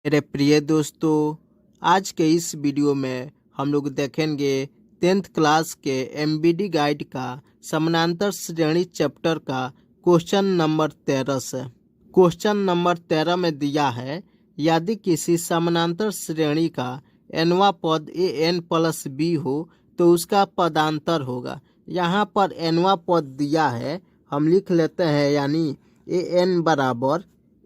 मेरे प्रिय दोस्तों, आज के इस वीडियो में हम लोग देखेंगे 10th क्लास के एमबीडी गाइड का समानांतर श्रेणी चैप्टर का क्वेश्चन नंबर 13 से। क्वेश्चन नंबर 13 में दिया है, यदि किसी समानांतर श्रेणी का nवां पद an प्लस बी हो तो उसका पदांतर होगा। यहाँ पर nवां पद दिया है, हम लिख लेते हैं, यानी an बराबर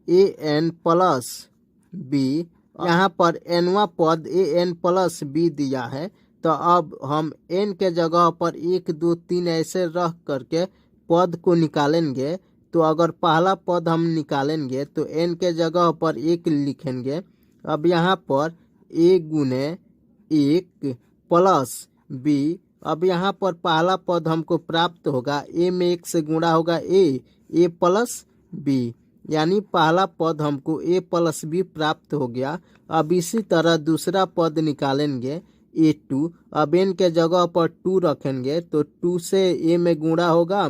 an प्लस बी। यहाँ पर nवां पद an प्लस बी दिया है, तो अब हम n के जगह पर 1 2 3 ऐसे रख करके पद को निकालेंगे। तो अगर पहला पद हम निकालेंगे तो n के जगह पर 1 लिखेंगे। अब यहाँ पर a गुने 1 प्लस b। अब यहाँ पर पहला पद हमको प्राप्त होगा, a में 1 से गुणा होगा a प्लस b, यानी पहला पद हमको a प्लस बी प्राप्त हो गया। अब इसी तरह दूसरा पद निकालेंगे a2। अब n के जगह पर 2 रखेंगे तो 2 से a में गुणा होगा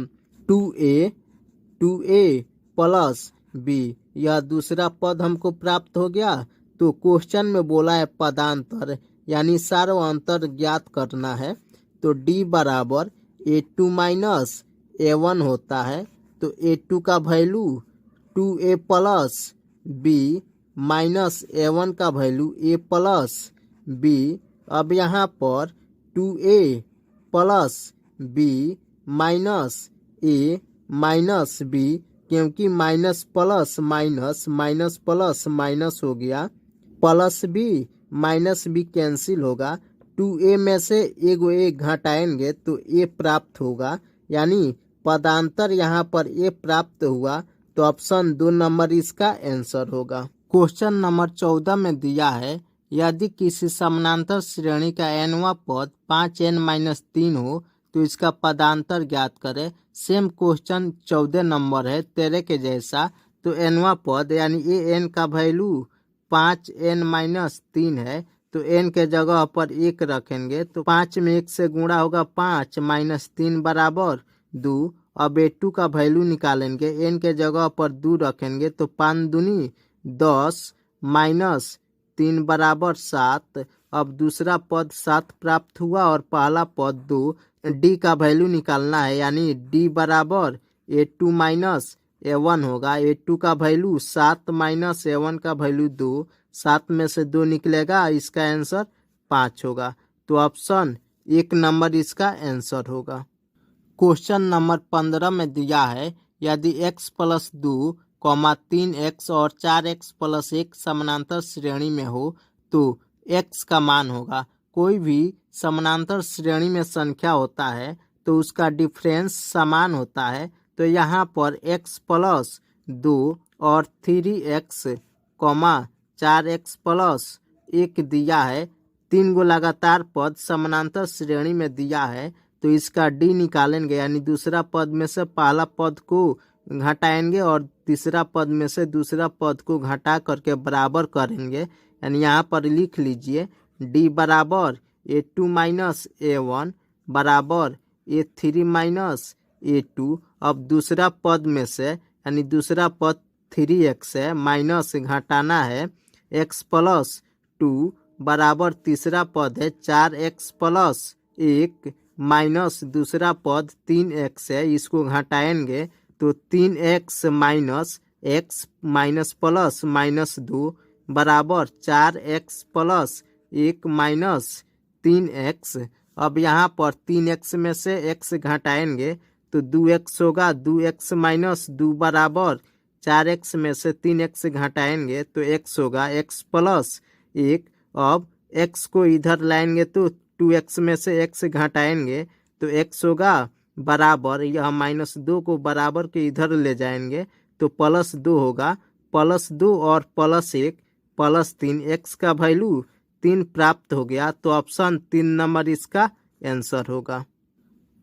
2a प्लस b। यह दूसरा पद हमको प्राप्त हो गया। तो क्वेश्चन में बोला है पदांतर, यानी सार्वअंतर ज्ञात करना है। तो d बराबर a2 माइनस a1 होता है। तो a2 का value 2a plus b minus a1 का वैल्यू a प्लस b। अब यहाँ पर 2a plus b minus a minus b, क्योंकि minus plus minus minus plus minus हो गया, plus b minus b cancel होगा। 2a में से एगो a घटाएंगे तो a प्राप्त होगा, यानी पदांतर यहाँ पर a प्राप्त हुआ। तो ऑप्शन 2 नंबर इसका आंसर होगा। क्वेश्चन नंबर 14 में दिया है, यदि किसी समानांतर श्रेणी का nवां पद 5n-3 हो तो इसका पदांतर ज्ञात करें। सेम क्वेश्चन 14 नंबर है, 13 के जैसा। तो nवां पद यानी an का वैल्यू 5n-3 है, तो n के जगह पर 1 रखेंगे। तो 5 में 1 से गुणा होगा 5 माइनस 3 बराबर 2। अब a2 का वैल्यू निकालेंगे, n के जगह पर 2 रखेंगे तो 5 दूनी 10 माइनस 3 बराबर 7। अब दूसरा पद 7 प्राप्त हुआ और पहला पद 2। d का वैल्यू निकालना है, यानी d बराबर a2 माइनस a1 होगा। a2 का वैल्यू 7 माइनस a1 का वैल्यू 2। 7 में से 2 निकलेगा, इसका आंसर 5 होगा। तो ऑप्शन 1 नंबर इसका आंसर होगा। क्वेश्चन नंबर 15 में दिया है, यदि x प्लस 2, 3x और 4x प्लस 1 समानांतर श्रेणी में हो तो x का मान होगा। कोई भी समानांतर श्रेणी में संख्या होता है तो उसका डिफरेंस समान होता है। तो यहाँ पर x प्लस 2 और 3x, 4x प्लस 1 दिया है। 3 गो लगातार पद समानांतर श्रेणी में दिया है, तो इसका d निकालेंगे, यानी दूसरा पद में से पहला पद को घटाएंगे और तीसरा पद में से दूसरा पद को घटा करके बराबर करेंगे। यानी यहाँ पर लिख लीजिए d बराबर a2 माइनस a1 बराबर a3 माइनस a2। अब दूसरा पद में से, यानी दूसरा पद 3x है, माइनस घटाना है x प्लस 2 बराबर तीसरा पद है 4x प्लस 1 माइनस दूसरा पद 3x है, इसको घटाएंगे तो 3x minus x minus plus minus 2 बराबर 4x प्लस 1 माइनस 3x। अब यहाँ पर 3x में से x घटाएंगे तो 2x होगा। 2x माइनस 2 बराबर 4x में से 3x घटाएंगे तो x होगा, x प्लस 1। अब x को इधर लाएंगे तो 2x में से x घटाएंगे तो x होगा बराबर, यह माइनस 2 को बराबर के इधर ले जाएंगे तो प्लस 2 होगा। प्लस 2 और प्लस 1 प्लस 3, x का वैल्यू 3 प्राप्त हो गया। तो ऑप्शन 3 नंबर इसका आंसर होगा।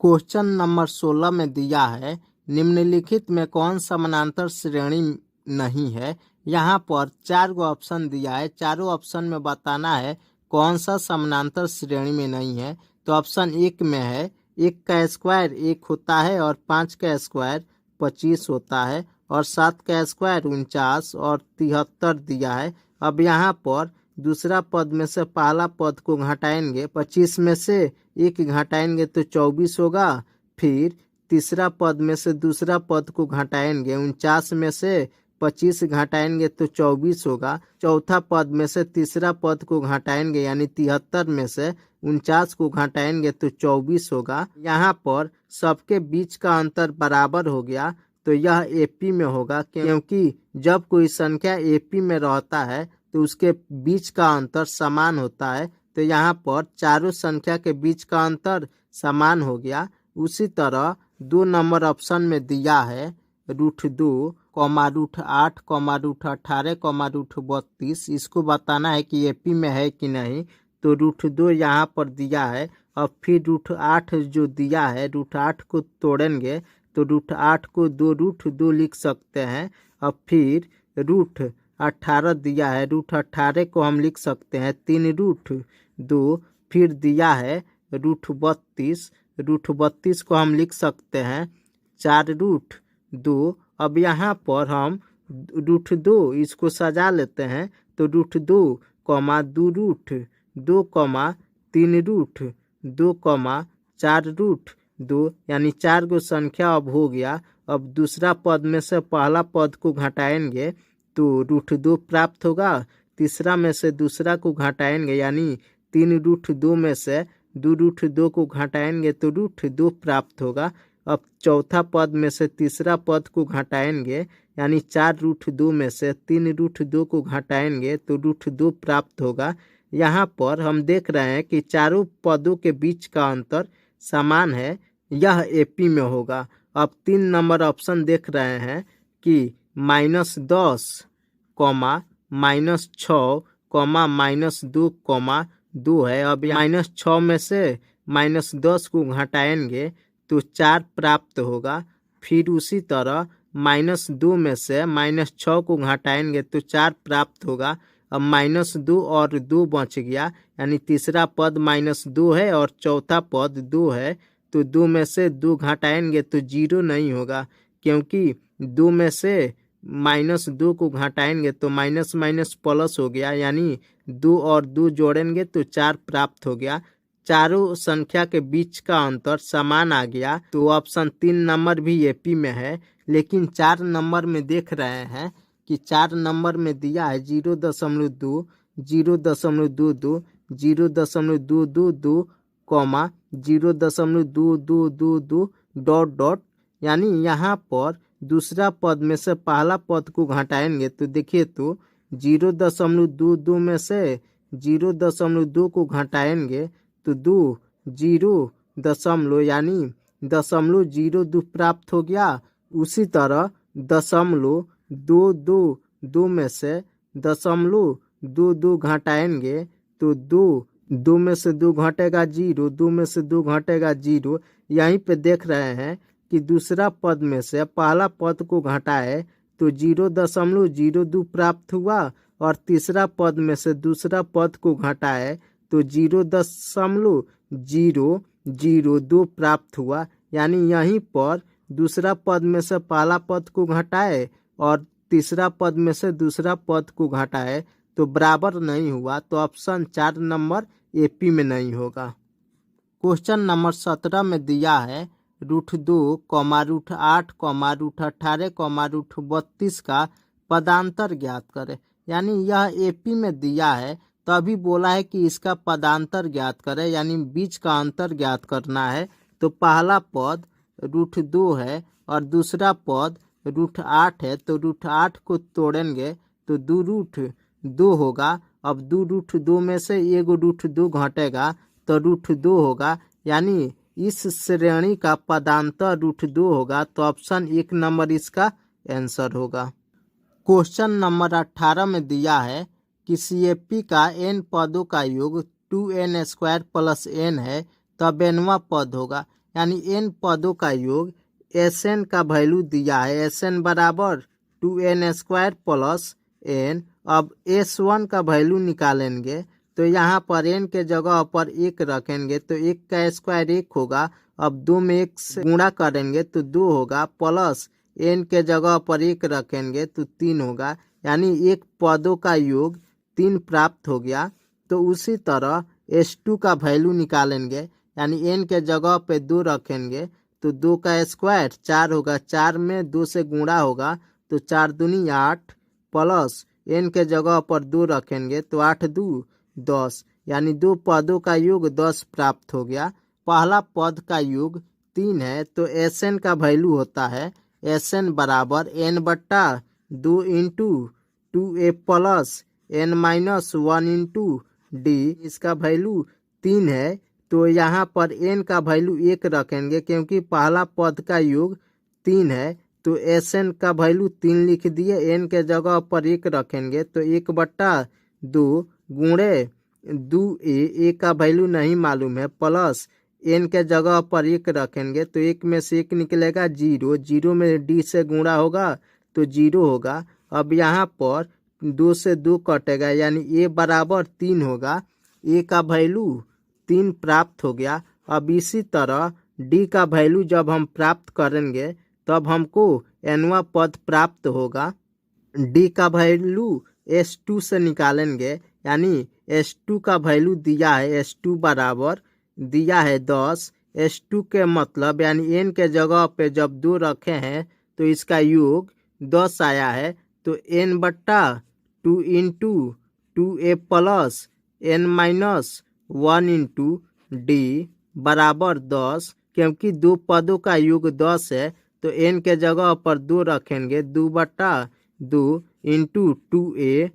क्वेश्चन नंबर 16 में दिया है, निम्नलिखित में कौन समानांतर श्रेणी नहीं है। यहाँ पर 4 गो ऑप्शन दिया है, चारों ऑप्शन में बताना है कौन सा समानांतर श्रेणी में नहीं है। तो ऑप्शन 1 में है, 1 का स्क्वायर 1 होता है और 5 का स्क्वायर 25 होता है और 7 का स्क्वायर 49 और 73 दिया है। अब यहाँ पर दूसरा पद में से पहला पद को घटाएंगे, 25 में से 1 घटाएंगे तो 24 होगा। फिर तीसरा पद में से दूसरा पद को घटाएंगे, 49 में से 25 घटाएंगे तो 24 होगा। चौथा पद में से तीसरा पद को घटाएंगे यानी 73 में से 49 को घटाएंगे तो 24 होगा। यहाँ पर सबके बीच का अंतर बराबर हो गया तो यह एपी में होगा, क्योंकि जब कोई संख्या एपी में रहता है तो उसके बीच का अंतर समान होता है। तो यहाँ पर चारों संख्या के बीच का अंतर समान हो गया। उसी तरह 2 नंबर ऑप्शन में दिया है √2, √8, √18, √32। इसको बताना है कि एपी में है कि नहीं। तो √2 यहाँ पर दिया है। अब फिर √8 जो दिया है, √8 को तोड़ेंगे तो √8 को 2√2 लिख सकते हैं। अब फिर √18 दिया है, √18 को हम लिख सकते हैं 3√2। फिर दिया है √32, √32 को हम लिख सकते हैं 4√2। अब यहाँ पर हम √2 इसको सजा लेते हैं तो √2, 2√2, 3√2, 4√2 यानी 4 गो संख्या अब हो गया। अब दूसरा पद में से पहला पद को घटाएंगे तो √2 प्राप्त होगा। तीसरा में से दूसरा को घटाएंगे यानी 3√2 में से 2√2 को घटाएंगे तो √2 प्राप्त होगा। अब चौथा पद में से तीसरा पद को घटाएंगे यानी 4√2 में से 3√2 को घटाएंगे तो √2 प्राप्त होगा। यहाँ पर हम देख रहे हैं कि चारों पदों के बीच का अंतर समान है, यह एपी में होगा। अब 3 नंबर ऑप्शन देख रहे हैं कि -10, -6, -2, है। अब -6 में से -10 को घटाएंगे तो 4 प्राप्त होगा। फिर उसी तरह -2 में से -6 को घटाएंगे तो 4 प्राप्त होगा। अब -2 और 2 बच गया यानी तीसरा पद -2 है और चौथा पद 2 है। तो 2 में से 2 घटाएंगे तो 0 नहीं होगा, क्योंकि 2 में से -2 को घटाएंगे तो माइनस माइनस प्लस हो गया, यानी 2 और 2 जोड़ेंगे तो 4 प्राप्त हो गया। चारों संख्या के बीच का अंतर समान आ गया। तो ऑप्शन 3 नंबर भी एपी में है। लेकिन 4 नंबर में देख रहे हैं कि 4 नंबर में दिया है 0.2, 0.22, 0.222, 0.222 ... यानी यहाँ पर दूसरा पद में से पहला पद को घटाएंगे तो देखिए तो 0.22 में से 0.2 को घटाएंगे तो 2 0 दशमलव यानी 0.02 प्राप्त हो गया। उसी तरह 0.222 में से 0.22 घटाएंगे तो 2 में से 2 घटेगा 0, 2 में से 2 घटेगा 0। यहीं पे देख रहे हैं कि दूसरा पद में से पहला पद को घटाए तो 0.02 प्राप्त हुआ और तीसरा पद में से दूसरा पद को घटाए तो 0.002 प्राप्त हुआ। यानी यहीं पर दूसरा पद में से पहला पद को घटाए और तीसरा पद में से दूसरा पद को घटाए तो बराबर नहीं हुआ। तो ऑप्शन 4 नंबर एपी में नहीं होगा। क्वेश्चन नंबर 17 में दिया है √2, √8, √18, √32 का पदांतर ज्ञात करें। यानी यह एपी में दिया है तो अभी बोला है कि इसका पदांतर ज्ञात करें, यानी बीच का अंतर ज्ञात करना है। तो पहला पद √2 है और दूसरा पद √8 है, तो √8 को तोड़ेंगे तो 2√2 होगा। अब 2√2 में से 1√2 घटेगा तो √2 होगा, यानी इस श्रेणी का पदांतर √2 होगा। तो ऑप्शन 1 नंबर इसका आंसर होगा। क्वेश्चन नंबर 18 में दिया है कि CFP का n पदों का योग 2n² + n है, तब nवां पद होगा। यानी n पदों का योग Sn का वैल्यू दिया है, Sn बराबर 2n² + n। अब S1 का वैल्यू निकालेंगे तो यहाँ पर n के जगह पर 1 रखेंगे तो 1 का स्क्वायर 1 होगा। अब 2 में 1 से गुणा करेंगे तो 2 होगा, प्लस n के जगह पर 1 रखेंगे तो 3 होगा। यानी 1 पदों का योग 3 प्राप्त हो गया। तो उसी तरह S2 का वैल्यू निकालेंगे, यानी n के जगह पे 2 रखेंगे तो 2 का स्क्वायर 4 होगा, 4 में 2 से गुणा होगा तो 4 दूनी 8 प्लस n के जगह पर 2 रखेंगे तो 8 2 10, यानी दो पदों का योग 10 प्राप्त हो गया। पहला पद का योग 3 है तो Sn का वैल्यू होता है Sn बराबर n बट्टा 2 into 2a plus n minus 1 into D. इसका वैल्यू 3 है तो यहाँ पर n का वैल्यू 1 रखेंगे क्योंकि पहला पद का योग 3 है तो Sn का वैल्यू 3 लिख दिए, n के जगह पर 1 रखेंगे तो 1 बट्टा 2 गुणे 2a का वैल्यू नहीं मालूम है प्लस n के जगह पर 1 रखेंगे तो 1 में से 1 निकलेगा 0, 0 में d से गुणा होगा तो 0 होगा। अब यहाँ पर 2 से 2 कटेगा यानी a बराबर 3 होगा, a का वैल्यू 3 प्राप्त हो गया। अब इसी तरह d का वैल्यू जब हम प्राप्त करेंगे तब हमको nवां पद प्राप्त होगा। d का वैल्यू S2 से निकालेंगे, यानी S2 का वैल्यू दिया है S2 बराबर दिया है 10। S2 के मतलब यानी n के जगह पे जब 2 रखे हैं तो इसका योग 10 आया है तो n बट्टा 2 into 2a plus n minus 1 into D बराबर 10। क्योंकि दो पदों का योग 10 है तो n के जगह पर 2 रखेंगे, 2 बट्टा 2 इंटू 2a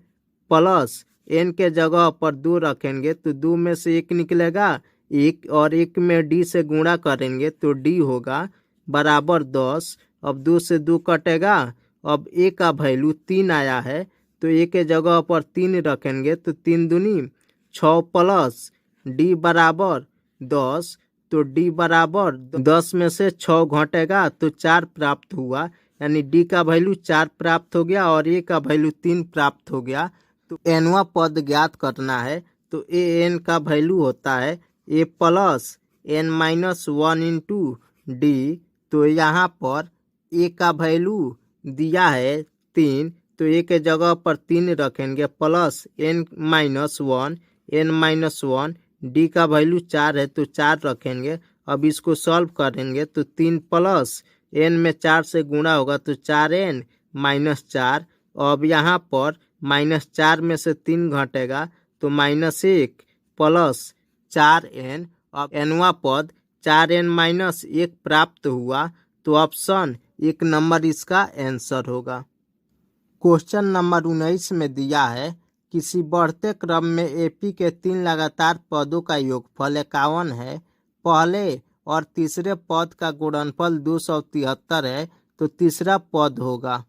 प्लस n के जगह पर 2 रखेंगे तो 2 में से 1 निकलेगा 1 और 1 में d से गुणा करेंगे तो d होगा बराबर 10। अब 2 से 2 कटेगा, अब a का वैल्यू 3 आया है तो a के जगह पर 3 रखेंगे तो 3 दूनी 6 प्लस d बराबर 10 तो d बराबर 10 में से 6 घटेगा तो 4 प्राप्त हुआ, यानी d का वैल्यू 4 प्राप्त हो गया और a का वैल्यू 3 प्राप्त हो गया। तो nवां पद ज्ञात करना है तो an का वैल्यू होता है a plus n minus 1 into D. तो यहाँ पर a का वैल्यू दिया है 3 तो a के जगह पर 3 रखेंगे प्लस n माइनस 1 d का वैल्यू 4 है तो 4 रखेंगे। अब इसको सॉल्व करेंगे तो 3 प्लस n में 4 से गुणा होगा तो 4n माइनस 4। अब यहाँ पर माइनस 4 में से 3 घटेगा तो माइनस 1 प्लस 4n। अब nवां पद 4n माइनस 1 प्राप्त हुआ तो ऑप्शन 1 नंबर इसका आंसर होगा। क्वेश्चन नंबर 19 में दिया है किसी बढ़ते क्रम में एपी के 3 लगातार पदों का योगफल 51 है, पहले और तीसरे पद का गुणनफल 273 है तो तीसरा पद होगा।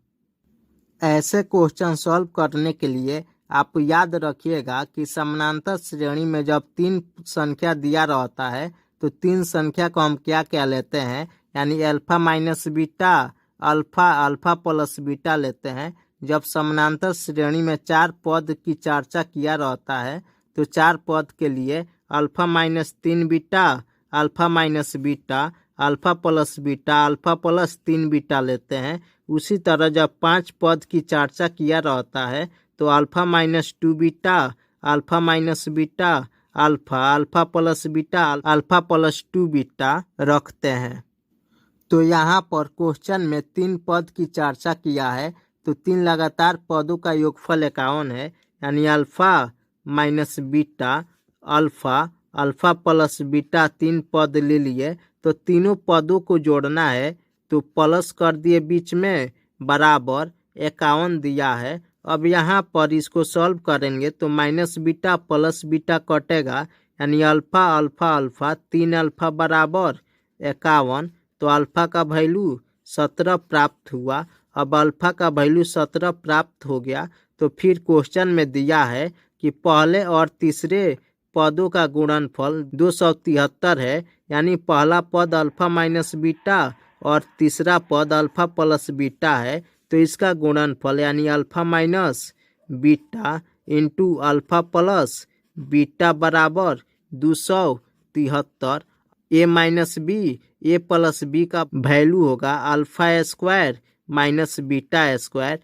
ऐसे क्वेश्चन सॉल्व करने के लिए आप याद रखिएगा कि समानांतर श्रेणी में जब 3 संख्या दिया रहता है तो 3 संख्या को हम क्या क्या लेते हैं, यानी alpha minus beta, alpha plus beta लेते हैं। जब समानांतर श्रेणी में 4 पद की चर्चा किया रहता है तो 4 पद के लिए alpha minus 3 beta, alpha minus beta, alpha plus beta, alpha plus 3 beta लेते हैं। उसी तरह जब 5 पद की चर्चा किया रहता है तो alpha minus 2 beta, alpha minus beta, alpha plus beta, alpha plus 2 beta रखते हैं। तो यहाँ पर क्वेश्चन में 3 पद की चर्चा किया है तो 3 लगातार पदों का योगफल 51 है, यानी alpha minus beta, alpha plus beta 3 पद ले लिए तो तीनों पदों को जोड़ना है तो प्लस कर दिए बीच में बराबर 51 दिया है। अब यहाँ पर इसको सॉल्व करेंगे तो माइनस बीटा प्लस बीटा कटेगा, यानी अल्फा अल्फा अल्फा 3 अल्फा बराबर 51 तो अल्फा का वैल्यू 17 प्राप्त हुआ। अब अल्फा का वैल्यू 17 प्राप्त हो गया तो फिर क्वेश्चन में दिया है कि पहले और तीसरे पदों का गुणनफल 273 है, यानी पहला पद अल्फा माइनस बीटा और तीसरा पद अल्फा प्लस बीटा है तो इसका गुणनफल यानी alpha minus beta into alpha plus beta बराबर 273। A minus B, A plus B का वैल्यू होगा alpha square minus beta square,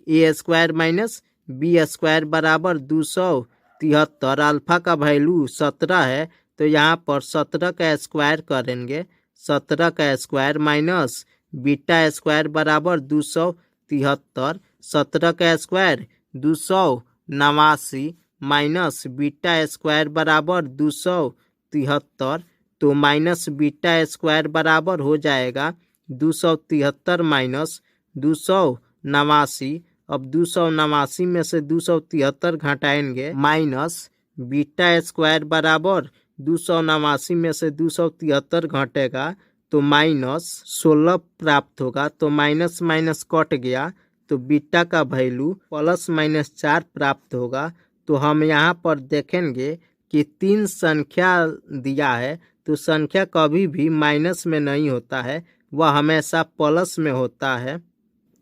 A square minus B square बराबर 273। अल्फा का वैल्यू 17 है तो यहाँ पर 17 का स्क्वायर करेंगे, 17 का स्क्वायर माइनस बीटा स्क्वायर बराबर 273। 17 का स्क्वायर 289 माइनस बीटा स्क्वायर बराबर 273। तो माइनस बीटा स्क्वायर बराबर हो जाएगा 273 माइनस 289। अब 289 में से 273 घटाएंगे माइनस बीटा स्क्वायर बराबर 289 में से 273 घटेगा तो माइनस 16 प्राप्त होगा। तो माइनस माइनस कट गया तो बीटा का वैल्यू प्लस माइनस 4 प्राप्त होगा। तो हम यहाँ पर देखेंगे कि 3 संख्या दिया है तो संख्या कभी भी माइनस में नहीं होता है, वह हमेशा प्लस में होता है।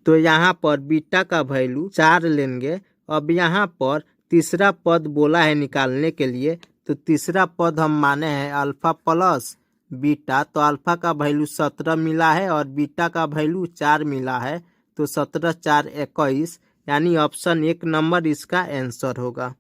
तो यहाँ पर बीटा का वैल्यू 4 लेंगे। अब यहाँ पर तीसरा पद बोला है निकालने के लिए, तो तीसरा पद हम माने हैं अल्फा प्लस बीटा। तो अल्फा का वैल्यू 17 मिला है और बीटा का वैल्यू 4 मिला है, तो 17 4 21, यानी ऑप्शन 1 नंबर इसका आंसर होगा।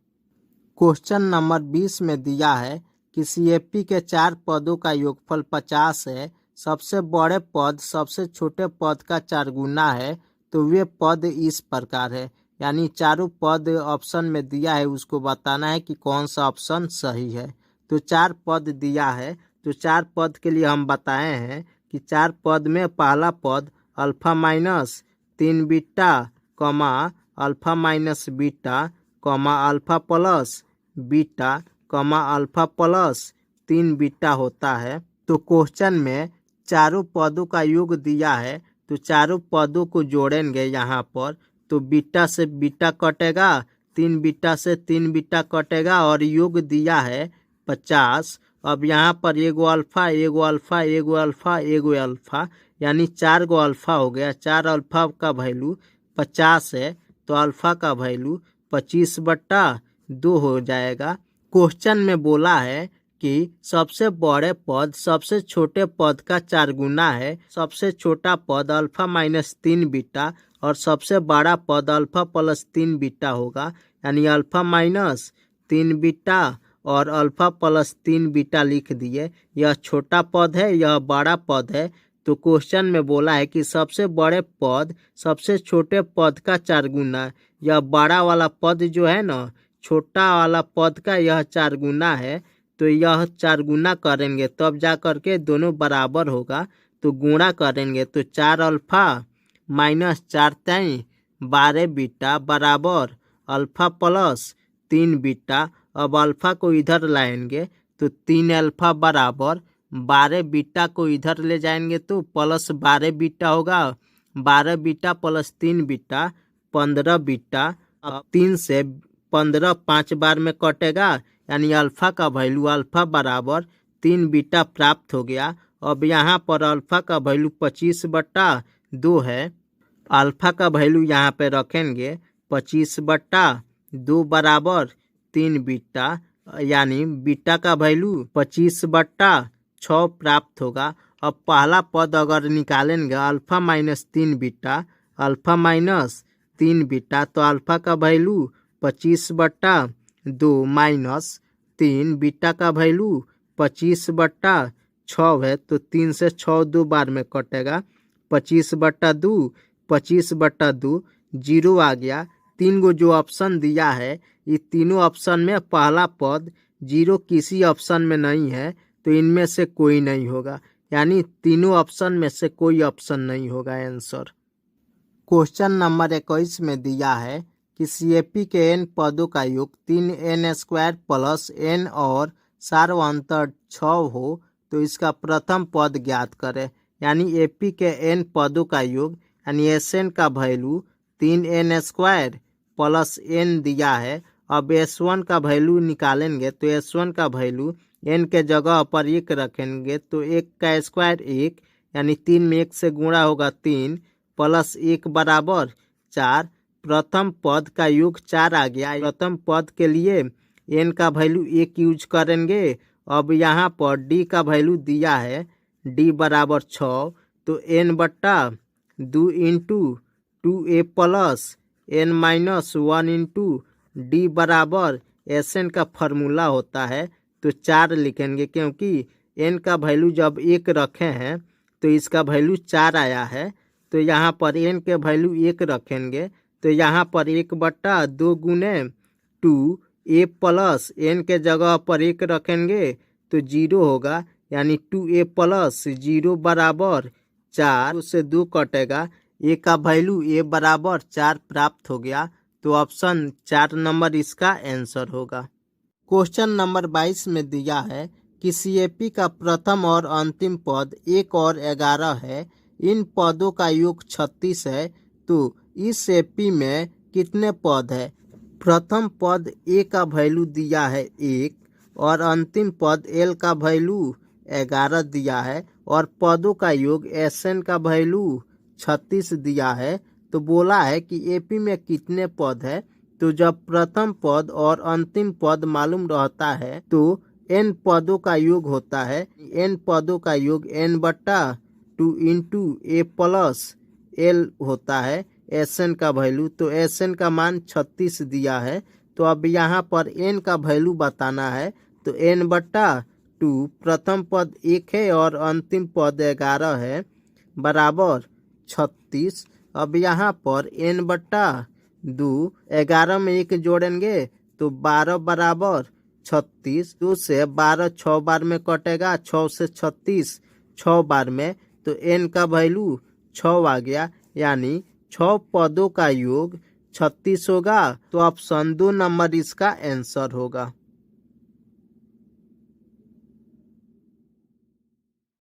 क्वेश्चन नंबर 20 में दिया है कि सीएपी के 4 पदों का योगफल 50 है। सबसे बड़े पद सबसे छोटे पद का 4 गुना है, तो वे पद इस प्रकार है। यानी चारों पद ऑप्शन में दिया है, उसको बताना है कि कौन सा ऑप्शन सही है। तो 4 पद दिया है, तो 4 पद के लिए हम बताए हैं कि 4 पद में पहला पद अल्फा माइनस 3 बीटा कमा अल्फा माइनस बीटा कमा अल्फा प्लस बीटा कमा अल्फा प्लस 3 बीटा होता है। तो क्वेश्चन में चारों पदों का योग दिया है, तो चारों पदों को जोड़ेंगे यहाँ पर, तो बीटा से बीटा कटेगा, 3 बीटा से 3 बीटा कटेगा और योग दिया है 50। अब यहाँ पर एगो अल्फा एगो अल्फा एगो अल्फा एगो अल्फा, यानी 4 गो अल्फा हो गया। 4 अल्फा का वैल्यू 50 है, तो अल्फा का वैल्यू 25/2 हो जाएगा। क्वेश्चन में बोला है कि सबसे बड़े पद सबसे छोटे पद का 4 गुना है। सबसे छोटा पद अल्फा माइनस 3 बीटा और सबसे बड़ा पद अल्फा प्लस 3 बीटा होगा, यानी अल्फा माइनस 3 बीटा और अल्फा प्लस 3 बीटा लिख दिए। यह छोटा पद है, यह बड़ा पद है। तो क्वेश्चन में बोला है कि सबसे बड़े पद सबसे छोटे पद का 4 गुना, यह बड़ा वाला पद जो है ना, छोटा वाला पद का यह 4 गुना है। तो यह 4 गुना करेंगे तब जा करके दोनों बराबर होगा। तो गुणा करेंगे तो 4 अल्फा माइनस 4 3 12 बीटा बराबर अल्फा प्लस 3 बीटा। अब अल्फा को इधर लाएंगे तो 3 अल्फा बराबर 12 बीटा को इधर ले जाएंगे तो प्लस 12 बीटा होगा। 12 बीटा प्लस 3 बीटा 15 बीटा। अब 3 से 15 5 बार में कटेगा, यानी अल्फा का वैल्यू अल्फा बराबर 3 बीटा प्राप्त हो गया। अब यहाँ पर अल्फा का वैल्यू 25/2 है। अल्फा का वैल्यू यहाँ पे रखेंगे 25/2 बराबर 3 बीटा, यानी बीटा का वैल्यू 25/6 प्राप्त होगा। अब पहला पद अगर निकालेंगे alpha minus 3 beta, alpha minus 3 beta, तो अल्फा का वैल्यू 25/2 माइनस 3 बीटा का वैल्यू 25/6 है। तो 3 से 6 2 बार में कटेगा, 25/2 25/2 जीरो आ गया। 3 गो जो ऑप्शन दिया है, ये तीनों ऑप्शन में पहला पद जीरो किसी ऑप्शन में नहीं है, तो इनमें से कोई नहीं होगा, यानी तीनों ऑप्शन में से कोई ऑप्शन नहीं होगा आंसर। क्वेश्चन नंबर 21 में दिया है कि सीएपी के n पदों का योग 3n² प्लस n और सार्वंतर 6 हो, तो इसका प्रथम पद ज्ञात करें। यानी एपी के n पदों का योग, यानी एसएन का वैल्यू 3n² प्लस n दिया है। अब S1 का वैल्यू निकालेंगे तो S1 का वैल्यू n के जगह पर 1 रखेंगे, तो 1 का स्क्वायर 1, यानी 3 में 1 से गुणा होगा 3 प्लस 1 बराबर 4। प्रथम पद का योग 4 आ गया। प्रथम पद के लिए n का वैल्यू 1 यूज करेंगे। अब यहाँ पर d का वैल्यू दिया है, d बराबर 6, तो n/2 into 2a plus n minus 1 into D बराबर Sn का फॉर्मूला होता है तो 4 लिखेंगे, क्योंकि n का वैल्यू जब 1 रखे हैं तो इसका वैल्यू 4 आया है। तो यहाँ पर n के वैल्यू 1 रखेंगे तो यहाँ पर 1/2 गुने 2a प्लस n के जगह पर 1 रखेंगे तो 0 होगा, यानी 2a प्लस 0 बराबर 4। उससे 2 कटेगा, a का वैल्यू a बराबर 4 प्राप्त हो गया। तो ऑप्शन 4 नंबर इसका आंसर होगा। क्वेश्चन नंबर 22 में दिया है कि CAP का प्रथम और अंतिम पद 1 और 11 है, इन पदों का योग 36 है, तो इस AP में कितने पद है। प्रथम पद A का वैल्यू दिया है 1 और अंतिम पद L का वैल्यू 11 दिया है और पदों का योग Sn का वैल्यू 36 दिया है। तो बोला है कि AP में कितने पद है। तो जब प्रथम पद और अंतिम पद मालूम रहता है तो n पदों का योग होता है, n पदों का योग n/2 into a plus l होता है Sn का वैल्यू। तो Sn का मान 36 दिया है। तो अब यहाँ पर n का वैल्यू बताना है, तो n/2 प्रथम पद 1 है और अंतिम पद 11 है बराबर 36। अब यहाँ पर n/2 11 में 1 जोड़ेंगे तो 12 बराबर 36। 2 से 12 6 बार में कटेगा, 6 से 36 6 बार में, तो n का वैल्यू 6 आ गया, यानी 6 पदों का योग 36 होगा। तो ऑप्शन 2 नंबर इसका आंसर होगा।